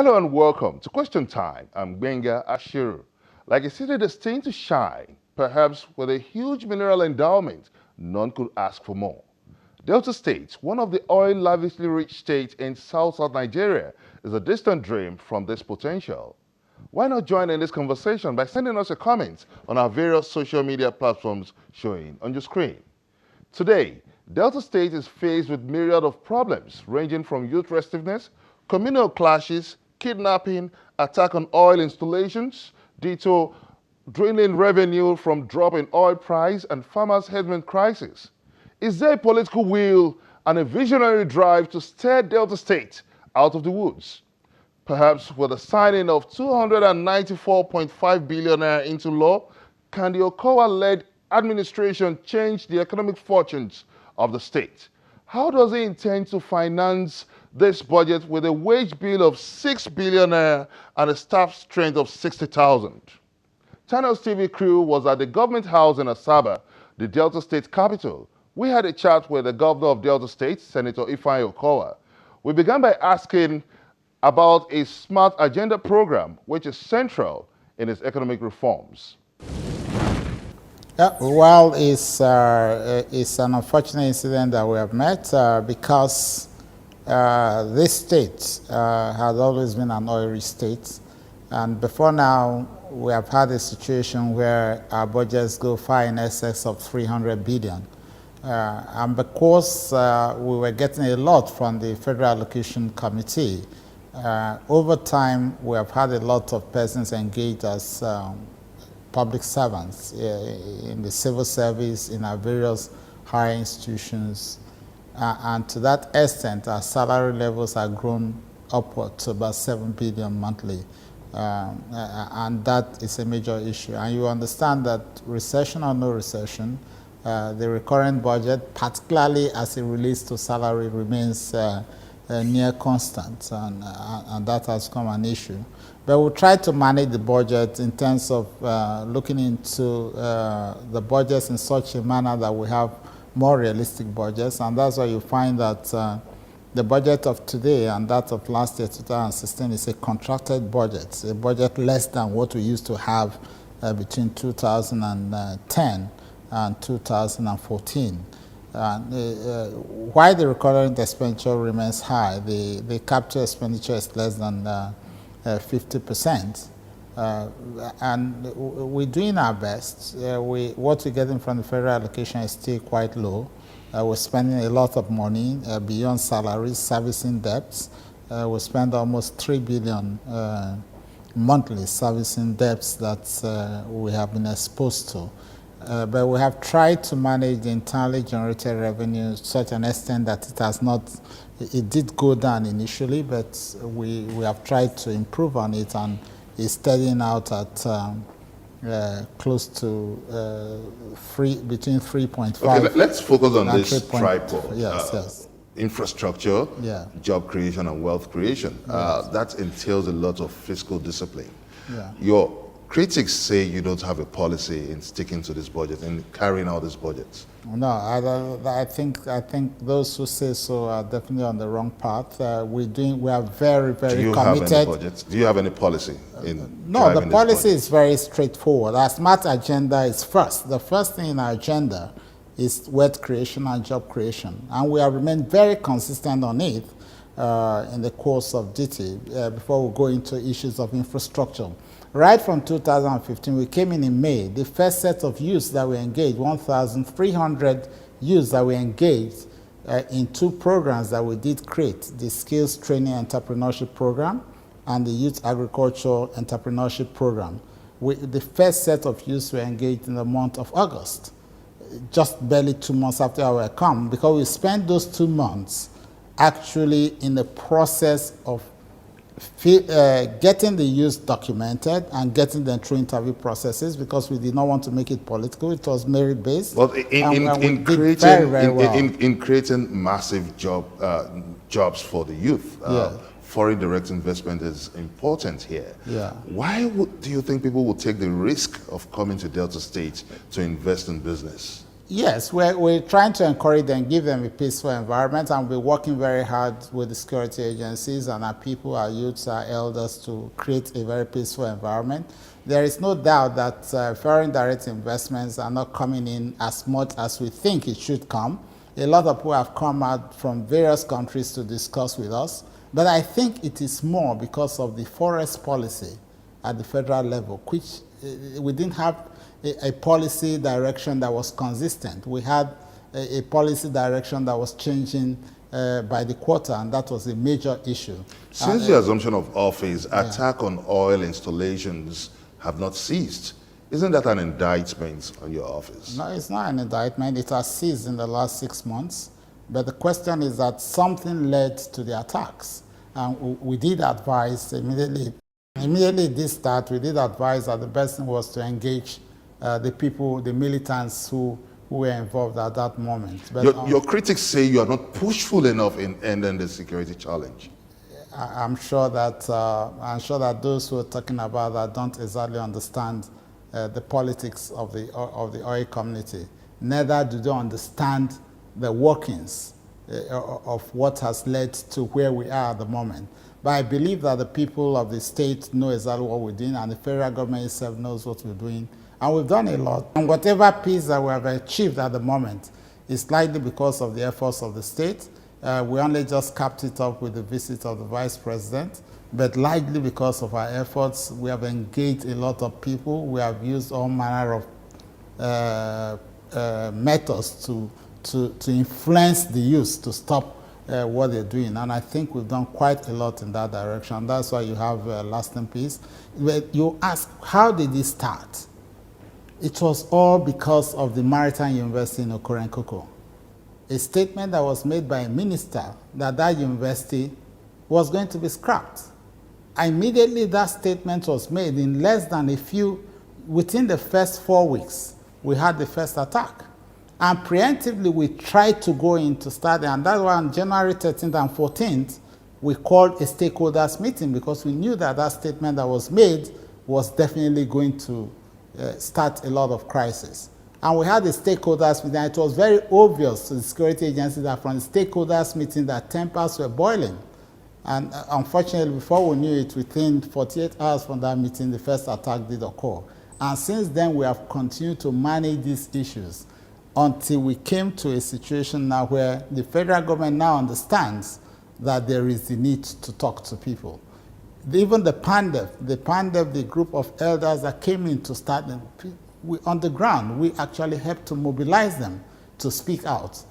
Hello and welcome to Question Time. I'm Benga Ashiru. Like a city destined to shine, perhaps with a huge mineral endowment, none could ask for more. Delta State, one of the oil-lavishly rich states in South Nigeria, is a distant dream from this potential. Why not join in this conversation by sending us a comment on our various social media platforms showing on your screen. Today, Delta State is faced with myriad of problems ranging from youth restiveness, communal clashes, kidnapping, attack on oil installations, detour draining revenue from drop in oil price and farmers' headwind crisis. Is there a political will and a visionary drive to steer Delta State out of the woods? Perhaps with the signing of 294.5 billion naira into law, can the Okowa-led administration change the economic fortunes of the state? How does it intend to finance this budget with a wage bill of 6 billion naira and a staff strength of 60,000? Channels TV crew was at the government house in Asaba, the Delta State capital. We had a chat with the governor of Delta State, Senator IFEANYI Okowa. We began by asking about a smart agenda program, which is central in its economic reforms. Well, it's an unfortunate incident that we have met because this state has always been an oil-rich state. And before now, we have had a situation where our budgets go far in excess of 300 billion. And because we were getting a lot from the Federal Allocation Committee, over time, we have had a lot of persons engaged as public servants in the civil service, in our various higher institutions. And to that extent, our salary levels have grown upward to about 7 billion monthly. And that is a major issue. And you understand that recession or no recession, the recurrent budget, particularly as it relates to salary, remains near constant, and that has become an issue. But we'll try to manage the budget in terms of looking into the budgets in such a manner that we have more realistic budgets, and that's why you find that the budget of today and that of last year, 2016, is a contracted budget, a budget less than what we used to have between 2010 and 2014. Why the recurrent expenditure remains high, the capital expenditure is less than 50%. And we're doing our best. What we're getting from the federal allocation is still quite low. We're spending a lot of money beyond salaries, servicing debts. We spend almost 3 billion monthly servicing debts that we have been exposed to. But we have tried to manage the internally generated revenue to such an extent that it has not, it did go down initially, but we have tried to improve on it, and it's steadying out at close to between 3.5. Okay, let's focus on this tripod. Yes. Infrastructure, job creation, and wealth creation. That entails a lot of fiscal discipline. Your critics say you don't have a policy in sticking to this budget and carrying out this budget. No, I think those who say so are definitely on the wrong path. We are very, very committed. Do you have any budget? Do you have any policy in No, the policy is very straightforward. Our smart agenda is first. The first thing in our agenda is wealth creation and job creation. And we have remained very consistent on it in the course of duty before we go into issues of infrastructure. Right from 2015, we came in May. The first set of youths that we engaged, 1,300 youths that we engaged in two programs that we did create, the Skills Training Entrepreneurship Program and the Youth Agriculture Entrepreneurship Program. The first set of youths were engaged in the month of August, just barely 2 months after our come, because we spent those 2 months actually in the process of getting the youth documented and getting them through interview processes, because we did not want to make it political. It was merit-based. Well, in creating massive jobs for the youth, foreign direct investment is important here. Why do you think people will take the risk of coming to Delta State to invest in business? Yes, we're trying to encourage them, give them a peaceful environment, and we're working very hard with the security agencies and our people, our youths, our elders to create a very peaceful environment. There is no doubt that foreign direct investments are not coming in as much as we think it should come. A lot of people have come out from various countries to discuss with us, but I think it is more because of the FOREX policy at the federal level, which we didn't have a policy direction that was consistent. We had a policy direction that was changing by the quarter, and that was a major issue. Since the assumption of office, attack on oil installations have not ceased. Isn't that an indictment on your office? No, it's not an indictment. It has ceased in the last 6 months. But the question is that something led to the attacks. And we did advise immediately this start, we did advise that the best thing was to engage the people, the militants who were involved at that moment. But your critics say you are not pushful enough in ending the security challenge. I'm sure that those who are talking about that don't exactly understand the politics of the oil community. Neither do they understand the workings of what has led to where we are at the moment. But I believe that the people of the state know exactly what we're doing, and the federal government itself knows what we're doing. And we've done a lot. And whatever peace that we have achieved at the moment is likely because of the efforts of the state. We only just capped it up with the visit of the vice president, but likely because of our efforts, we have engaged a lot of people. We have used all manner of methods to influence the youth to stop what they're doing. And I think we've done quite a lot in that direction. That's why you have lasting peace. But you ask, how did it start? It was all because of the Maritime University in Okowa. A statement that was made by a minister that university was going to be scrapped. Immediately that statement was made, in less than within the first 4 weeks, we had the first attack. And preemptively, we tried to go into study, and that's why on January 13th and 14th, we called a stakeholders meeting, because we knew that that statement that was made was definitely going to start a lot of crisis. And we had the stakeholders meeting, and it was very obvious to the security agency that from the stakeholders meeting that tempers were boiling. And unfortunately, before we knew it, within 48 hours from that meeting, the first attack did occur. And since then, we have continued to manage these issues until we came to a situation now where the federal government now understands that there is the need to talk to people. Even the PANDEF, the group of elders that came in to start, on the ground, we actually helped to mobilize them to speak out.